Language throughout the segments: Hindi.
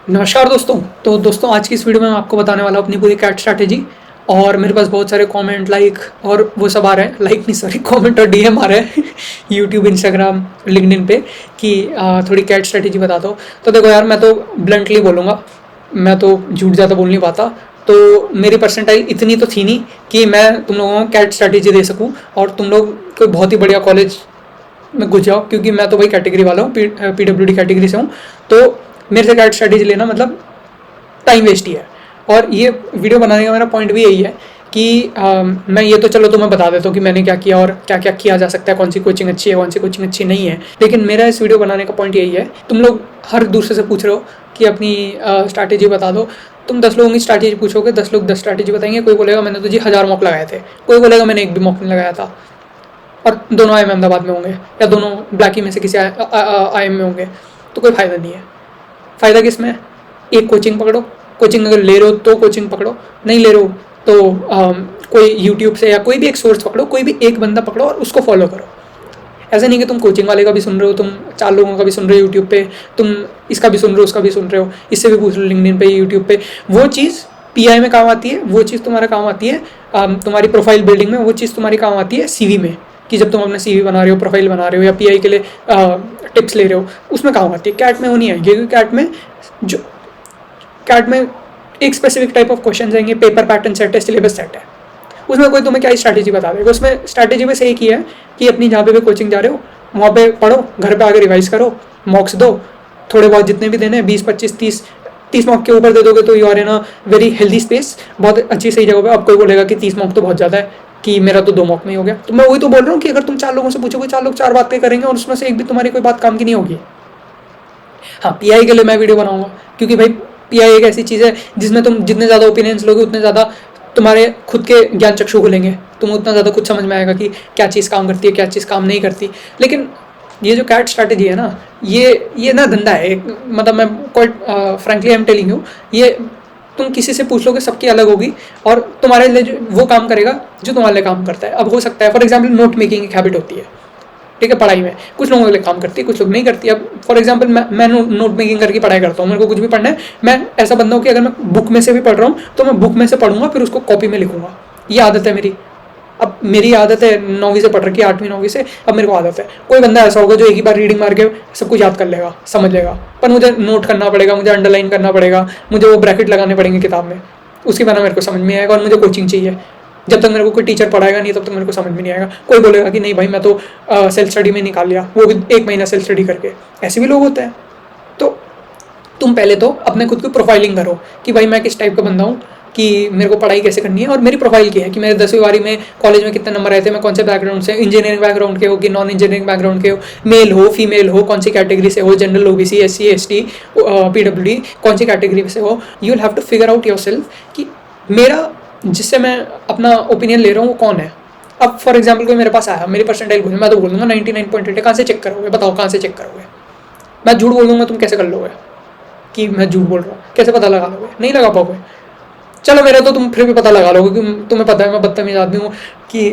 नमस्कार दोस्तों। तो दोस्तों आज की इस वीडियो में मैं आपको बताने वाला हूँ अपनी पूरी कैट स्ट्रैटेजी। और मेरे पास बहुत सारे कमेंट लाइक और वो सब आ रहे हैं, लाइक नहीं सॉरी, कमेंट और डीएम आ रहे हैं यूट्यूब इंस्टाग्राम लिंक्डइन पे कि थोड़ी कैट स्ट्रैटेजी बता दो। तो देखो यार, मैं तो ब्लंटली बोलूँगा, मैं तो झूठ ज़्यादा बोल नहीं पाता। तो मेरी परसेंटाइल इतनी तो थी नहीं कि मैं तुम लोगों को कैट स्ट्रैटेजी दे सकूँ और तुम लोग कोई बहुत ही बढ़िया कॉलेज में घुस जाओ, क्योंकि मैं तो वही कैटेगरी वाला हूँ, PWD कैटेगरी से हूँ। तो मेरे से कैट स्ट्रैटेजी लेना मतलब टाइम वेस्ट ही है। और ये वीडियो बनाने का मेरा पॉइंट भी यही है कि मैं ये तो चलो तुम्हें बता देता हूँ कि मैंने क्या किया और क्या क्या किया जा सकता है, कौन सी कोचिंग अच्छी है कौन सी कोचिंग अच्छी नहीं है। लेकिन मेरा इस वीडियो बनाने का पॉइंट यही है, तुम लोग हर दूसरे से पूछ रहे हो कि अपनी स्ट्रैटेजी बता दो। तुम 10 लोगों की स्ट्रैटेजी पूछोगे, 10 लोग 10 स्ट्रैटेजी बताएंगे। कोई बोलेगा मैंने तो जी 1000 मॉक लगाए थे, कोई बोलेगा मैंने एक भी मॉक नहीं लगाया था। और दोनों IIM अहमदाबाद में होंगे या दोनों ब्लैकी में से किसी IIM में होंगे। तो कोई फ़ायदा नहीं है। फ़ायदा किस में है? एक कोचिंग पकड़ो, कोचिंग अगर ले रहे हो तो कोचिंग पकड़ो, नहीं ले रहे हो तो कोई यूट्यूब से या कोई भी एक सोर्स पकड़ो, कोई भी एक बंदा पकड़ो और उसको फॉलो करो। ऐसा नहीं कि तुम कोचिंग वाले का भी सुन रहे हो, तुम 4 लोगों का भी सुन रहे हो यूट्यूब पे, तुम इसका भी सुन रहे हो उसका भी सुन रहे हो, इससे भी पूछ रहे हो लिंक्डइन पे यूट्यूब पे। वो चीज़ PI में काम आती है, वो चीज़ तुम्हारा काम आती है तुम्हारी प्रोफाइल बिल्डिंग में, वो चीज़ तुम्हारी काम आती है CV में, कि जब तुम अपना CV बना रहे हो, प्रोफाइल बना रहे हो या PI के लिए टिप्स ले रहे हो, उसमें काम आती है। कैट में वो नहीं आएगी, क्योंकि कैट में एक स्पेसिफिक टाइप ऑफ क्वेश्चन आएंगे, पेपर पैटर्न सेट है, सिलेबस सेट है। उसमें कोई तुम्हें क्या स्ट्रैटेजी बता देगा। उसमें स्ट्रैटेजी बस एक ही है कि अपनी जहाँ पे भी कोचिंग जा रहे हो वहाँ पे पढ़ो, घर पे आके रिवाइज करो, मॉक्स दो, थोड़े बहुत जितने भी देने हैं 20 25 30 मॉक के ऊपर दे दोगे तो you are in a very healthy space, बहुत अच्छी सही जगह पे। अब कोई बोलेगा कि 30 मॉक तो बहुत ज़्यादा है, कि मेरा तो 2 मॉक में ही हो गया। तो मैं वही तो बोल रहा हूँ कि अगर तुम 4 लोगों से पूछोगे, 4 लोग 4 बातें करेंगे और उसमें से एक भी तुम्हारी कोई बात काम की नहीं होगी। हाँ, PI के लिए मैं वीडियो बनाऊंगा, क्योंकि भाई PI एक ऐसी चीज़ है जिसमें तुम जितने ज़्यादा ओपिनियंस लोगे उतने ज़्यादा तुम्हारे खुद के ज्ञान चक्षु खुलेंगे, तुम्हें उतना ज़्यादा खुद समझ में आएगा कि क्या चीज़ काम करती है क्या चीज़ काम नहीं करती। लेकिन ये जो कैट स्ट्रैटेजी है ना, ये ना धंधा है मतलब मैं quite frankly I am telling you, ये तुम किसी से पूछ लोगे सबकी अलग होगी और तुम्हारे लिए वो काम करेगा जो तुम्हारे लिए काम करता है। अब हो सकता है फॉर एग्जाम्पल नोट मेकिंग एक हैबिट होती है, ठीक है, पढ़ाई में कुछ लोगों के लिए काम करती है, कुछ लोग नहीं करती। अब फॉर एग्जांपल मैं नोट मेकिंग करके पढ़ाई करता हूँ, मेरे को कुछ भी पढ़ना है, मैं ऐसा बंदा हूँ कि अगर मैं बुक में से भी पढ़ रहा हूँ तो मैं बुक में से पढ़ूंगा फिर उसको कॉपी में लिखूंगा। ये आदत है मेरी। अब मेरी आदत है 9वीं से पढ़ रखी है, 8वीं 9वीं से, अब मेरे को आदत है। कोई बंदा ऐसा होगा जो एक ही बार रीडिंग मार के सब कुछ याद कर लेगा, समझ लेगा, पर मुझे नोट करना पड़ेगा, मुझे अंडरलाइन करना पड़ेगा, मुझे वो ब्रैकेट लगाने पड़ेंगे किताब में, उसके बिना मेरे को समझ में आएगा। और मुझे कोचिंग चाहिए, जब तक मेरे को कोई टीचर पढ़ाएगा नहीं तब तक मेरे को समझ में नहीं आएगा। कोई बोलेगा कि नहीं भाई मैं तो सेल्फ स्टडी में निकाल लिया, वो भी 1 महीना सेल्फ स्टडी करके, ऐसे भी लोग होते हैं। तो तुम पहले तो अपने खुद की प्रोफाइलिंग करो कि भाई मैं किस टाइप का बंदा हूँ, कि मेरे को पढ़ाई कैसे करनी है और मेरी प्रोफाइल क्या है, कि मेरे 10वीं बारी में कॉलेज में कितने नंबर आए थे, मैं कौन से बैकग्राउंड से, इंजीनियरिंग बैकग्राउंड के हो कि नॉन इंजीनियरिंग बैकग्राउंड के हो, मेल हो फीमेल हो, कौन सी कैटेगरी से हो, general OBC SC ST PWD, कौन सी कैटेगरी से हो। You will have to figure out yourself कि मेरा जिससे मैं अपना ओपिनियन ले रहा हूँ वो कौन है। अब फॉर एग्जाम्पल कोई मेरे पास आया, मेरी परसेंटाइल बोली, मैं तो बोल दूंगा 99.8। कहाँ से चेक करोगे, बताओ कहाँ से चेक करोगे? मैं झूठ बोल दूंगा, तुम कैसे कर लोगे कि मैं झूठ बोल रहा हूँ? कैसे पता लगा लोगे? नहीं लगा पाओगे। चलो मेरा तो तुम फिर भी पता लगा लोगे, कि तुम्हें पता है मैं बदतमीज आदमी हूँ, कि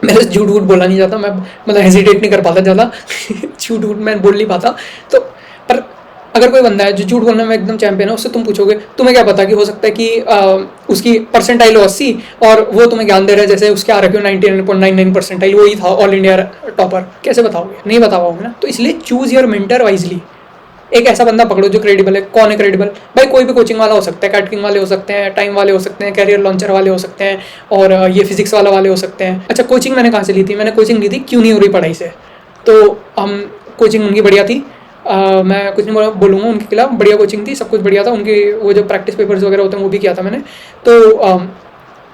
मेरे से झूठ वूठ बोला नहीं जाता, मैं मतलब हेजिटेट नहीं कर पाता ज़्यादा झूठ वूठ मैं बोल नहीं पाता। तो पर अगर कोई बंदा है जो झूठ बोलने में एकदम चैंपियन है, उससे तुम पूछोगे, तुम्हें क्या पता कि हो सकता है कि उसकी परसेंटाइल हो 80 और वो तुम्हें ज्ञान दे रहा है जैसे उसके आ रखे हो 99.99 परसेंटाइल, वही था ऑल इंडिया टॉपर। कैसे बताओगे? नहीं बता पाओगे ना। तो इसलिए चूज योर मेंटर वाइजली। एक ऐसा बंदा पकड़ो जो क्रेडिबल है। कौन है क्रेडिबल? भाई कोई भी कोचिंग वाला हो सकता है, कैटरिंग वाले हो सकते हैं, टाइम वाले हो सकते हैं, कैरियर लॉन्चर वाले हो सकते हैं, और ये फिजिक्स वाले हो सकते हैं। अच्छा, कोचिंग मैंने कहाँ से ली थी? मैंने कोचिंग ली थी क्यों नहीं हो रही पढ़ाई से। तो हम कोचिंग उनकी बढ़िया थी, मैं कुछ नहीं बोलूँगा उनके खिलाफ, बढ़िया कोचिंग थी, सब कुछ बढ़िया था। उनकी वो जो प्रैक्टिस पेपर्स वगैरह होते हैं वो भी किया था मैंने। तो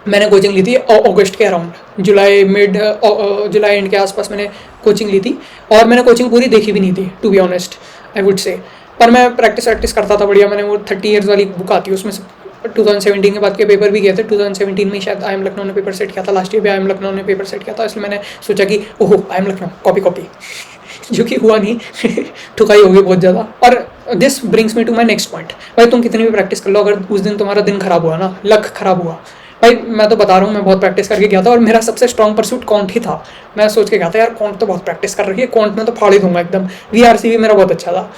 मैंने कोचिंग ली थी अगस्त के अराउंड, जुलाई एंड के आसपास मैंने कोचिंग ली थी। और मैंने कोचिंग पूरी देखी भी नहीं थी to be honest I would say, पर मैं प्रैक्टिस करता था बढ़िया। मैंने वो 30 ईयर्स वाली बुक आती है, उसमें से 2017 के बाद के पेपर भी किए थे। 2017 में शायद IIM लखनऊ ने पेपर सेट किया था, लास्ट ईयर भी IIM लखनऊ ने पेपर सेट किया था, इसलिए मैंने सोचा कि ओहो IIM लखनऊ कॉपी जो कि हुआ नहीं ठुकाई होगी बहुत ज़्यादा। और this brings me to my next point. भाई तुम कितनी भी प्रैक्टिस कर लो, अगर उस दिन तुम्हारा दिन खराब हुआ ना, लक खराब हुआ, भाई मैं तो बता रहा हूँ, मैं बहुत प्रैक्टिस करके गया था और मेरा सबसे स्ट्रॉन्ग परसूट कॉन्ट ही था। मैं सोच के गया था यार कॉन्ट तो बहुत प्रैक्टिस कर रही है, कॉन्ट में तो फाड़ ही दूंगा एकदम। VRC भी मेरा बहुत अच्छा था,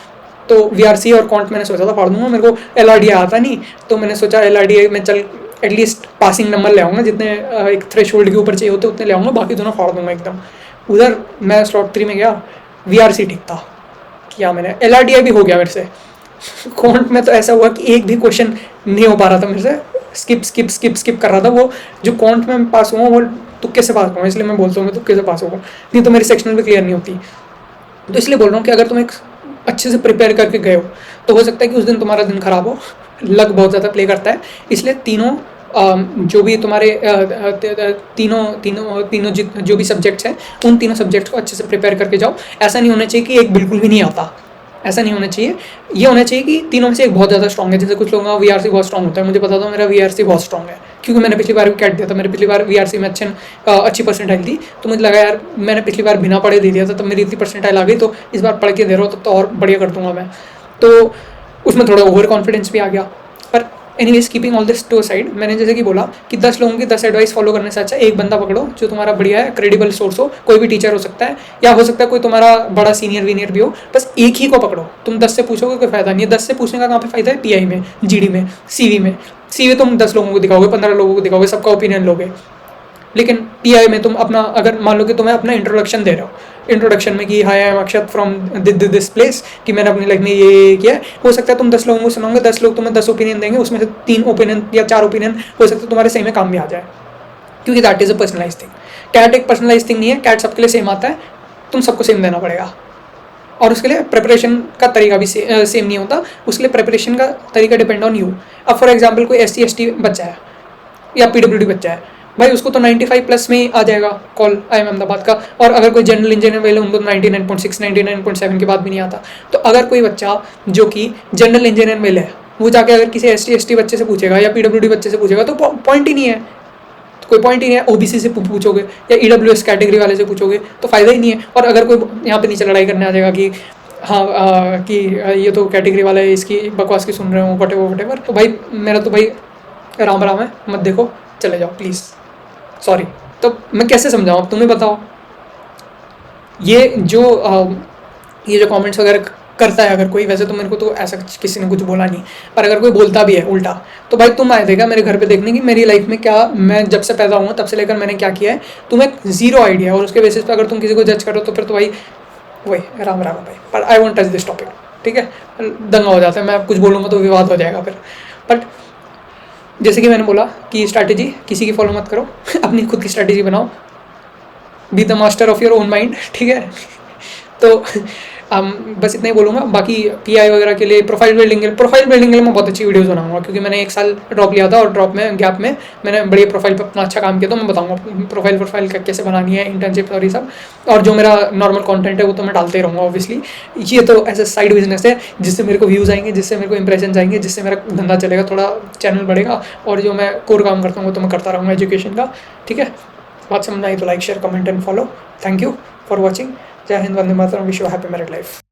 तो VRC और कॉन्ट मैंने सोचा था फाड़ दूंगा, मेरे को LRDI आता नहीं, तो मैंने सोचा LRDI में चल एटलीस्ट पासिंग नंबर ले आऊँगा, जितने एक थ्रेशोल्ड के ऊपर चाहिए होते उतने ले आऊँगा, बाकी दोनों फाड़ दूंगा एकदम। उधर मैं स्लॉट 3 में गया, VRC ठीक था, किया मैंने, LRDI भी हो गया मेरे से। कॉन्ट में तो ऐसा हुआ कि एक भी क्वेश्चन नहीं हो पा रहा था मेरे से, स्किप कर रहा था। वो जो कॉन्ट में पास हुआ वो तुक्के से पास हुआ, इसलिए मैं बोलता हूँ मैं तुक्के से पास होगा, नहीं तो मेरी सेक्शनल भी क्लियर नहीं होती। तो इसलिए बोल रहा हूँ कि अगर तुम एक अच्छे से प्रिपेयर करके गए हो तो हो सकता है कि उस दिन तुम्हारा दिन खराब हो, लक बहुत ज़्यादा प्ले करता है। इसलिए तीनों जो भी तुम्हारे तीनों जो भी सब्जेक्ट्स हैं उन तीनों सब्जेक्ट्स को अच्छे से प्रिपेयर करके जाओ। ऐसा नहीं होना चाहिए कि एक बिल्कुल भी नहीं आता, ऐसा नहीं होना चाहिए। ये होना चाहिए कि तीनों में से एक बहुत ज़्यादा स्ट्रॉन्ग है। जैसे कुछ लोगों का VRC बहुत स्ट्रॉन्ग होता है, मुझे पता था मेरा VRC बहुत स्ट्रॉन्ग है, क्योंकि मैंने पिछली बार भी कैट दिया था। मेरे पिछली बार VRC में अच्छी परसेंटाइल थी, तो मुझे लगा यार मैंने पिछली बार बिना पढ़े दे दिया था, तब मेरी इतनी परसेंटाइल आ गई, तो इस बार पढ़ के दे रहा हूँ तो और बढ़िया कर दूंगा मैं। तो उसमें थोड़ा ओवर कॉन्फिडेंस भी आ गया। पर anyways keeping all this to side, मैंने जैसे कि बोला कि 10 लोगों की 10 एडवाइस फॉलो करने से अच्छा एक बंदा पकड़ो जो तुम्हारा बढ़िया है, क्रेडिबल सोर्स हो, कोई भी टीचर हो सकता है, या हो सकता है कोई तुम्हारा बड़ा सीनियर वीनियर भी हो, बस एक ही को पकड़ो। तुम 10 से पूछोगे कोई फायदा नहीं है। 10 से पूछने का कहाँ पे फायदा है? PI में, GD में, CV में। CV तुम 10 लोगों को दिखाओगे, 15 लोगों को दिखाओगे, सबका ओपिनियन लोगे। लेकिन PI में तुम अपना, अगर मान लो कि तुम्हें अपना इंट्रोडक्शन दे रहे हो, इंट्रोडक्शन में कि hi I am Akshat from this place, कि मैंने अपनी लाइफ में ये किया है, हो सकता है तुम 10 लोगों को सुनाओगे, 10 लोग तुम्हें 10 ओपिनियन देंगे, उसमें से 3 ओपिनियन या 4 ओपिनियन हो सकता है तुम्हारे सही में काम भी आ जाए, क्योंकि that is a personalize thing. CAT एक पर्सनलाइज थिंग नहीं है, कैट सबके लिए सेम आता है, तुम सबको सेम देना पड़ेगा। और उसके लिए प्रिपरेशन का तरीका भी सेम नहीं होता, उसके लिए प्रिपरेशन का तरीका डिपेंड ऑन यू। अब फॉर एग्जाम्पल कोई SC ST बच्चा है या PWD बच्चा है, भाई उसको तो 95+ में ही आ जाएगा कॉल IIM अहमदाबाद का। और अगर कोई जनरल इंजीनियर वाले उनको 99.6 99.7 के बाद भी नहीं आता। तो अगर कोई बच्चा जो कि जनरल इंजीनियर में है, वो जाके अगर किसी SC ST बच्चे से पूछेगा या PWD बच्चे से पूछेगा तो पॉइंट ही नहीं है, तो कोई पॉइंट ही नहीं है। OBC से पूछोगे या EWS कैटेगरी वाले से पूछोगे तो फ़ायदा ही नहीं है। और अगर कोई यहाँ पे नीचे लड़ाई करने आ जाएगा कि हाँ कि ये तो कैटेगरी वाला है, इसकी बकवास की सुन रहे हो, वटेवर, तो भाई मेरा तो भाई राम राम है, मत देखो, चले जाओ प्लीज़, सॉरी। तो मैं कैसे समझाऊँ, अब तुम्हें बताओ। ये जो कमेंट्स वगैरह करता है अगर कोई, वैसे तो मेरे को तो ऐसा किसी ने कुछ बोला नहीं, पर अगर कोई बोलता भी है उल्टा, तो भाई तुम आए थे क्या मेरे घर पे देखने की मेरी लाइफ में क्या, मैं जब से पैदा हुआ तब से लेकर मैंने क्या किया है, तुम्हें ज़ीरो आइडिया। और उसके बेसिस पे अगर तुम किसी को जज करो तो फिर तो भाई वही राम राम भाई। पर I want touch this topic, ठीक है, दंगा हो जाता है, मैं कुछ बोलूँगा तो विवाद हो जाएगा फिर। बट जैसे कि मैंने बोला कि स्ट्रैटेजी किसी की फॉलो मत करो, अपनी खुद की स्ट्रैटेजी बनाओ, be the master of your own mind, ठीक है। तो बस इतना ही बोलूँगा। बाकी PI वगैरह के लिए प्रोफाइल बिल्डिंग के लिए मैं बहुत अच्छी वीडियोस बनाऊंगा, क्योंकि मैंने 1 साल ड्रॉप लिया था और ड्रॉप में गैप में मैंने बड़ी प्रोफाइल पर अपना अच्छा काम किया, तो मैं बताऊंगा प्रोफाइल कैसे बनानी है, इंटर्नशिप और ये सब। और जो मेरा नॉर्मल कंटेंट है वो तो मैं डालते ही रहूँगा ऑब्वियसली। ये तो ऐसे साइड बिजनेस है जिससे मेरे को व्यूज़ आएंगे, जिससे मेरे को इंप्रेशन आएंगे, जिससे मेरा धंधा चलेगा, थोड़ा चैनल बढ़ेगा। और जो मैं कोर काम करता हूँ वो तो मैं करता रहूँगा एजुकेशन का, ठीक है। बात समझ आई तो like share comment and follow. Thank you for watching. जय हिंद, वंदे मातरम, wish you happy married life.